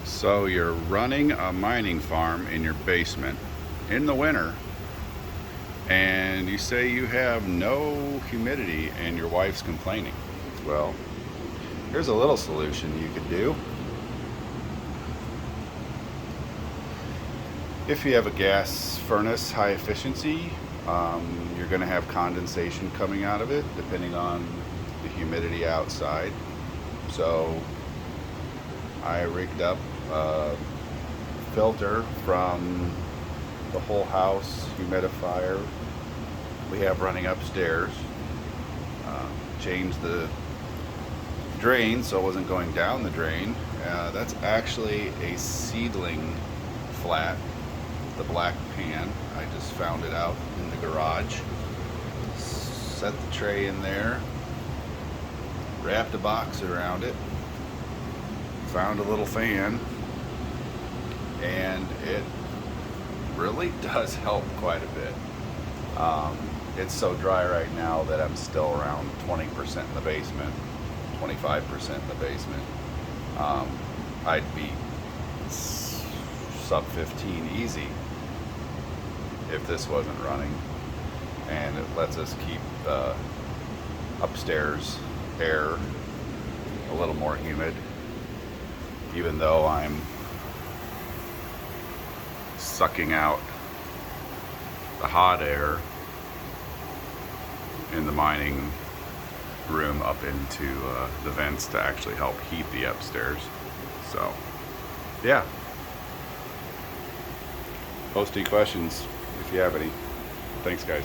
So you're running a mining farm in your basement in the winter, and you say you have no humidity and your wife's complaining. Well, here's a little solution you could do. If you have a gas furnace, high efficiency, you're going to have condensation coming out of it depending on the humidity outside. So I rigged up a filter from the whole house humidifier we have running upstairs. Changed the drain so it wasn't going down the drain. That's actually a seedling flat, the black pan. I just found it out in the garage. Set the tray in there, wrapped a box around it, found a little fan, and it really does help quite a bit. It's so dry right now that I'm still around 20% in the basement, 25% in the basement. I'd be sub 15 easy if this wasn't running, and it lets us keep the upstairs air a little more humid, even though I'm sucking out the hot air in the mining room up into the vents to actually help heat the upstairs. So yeah, post any questions if you have any. Thanks guys.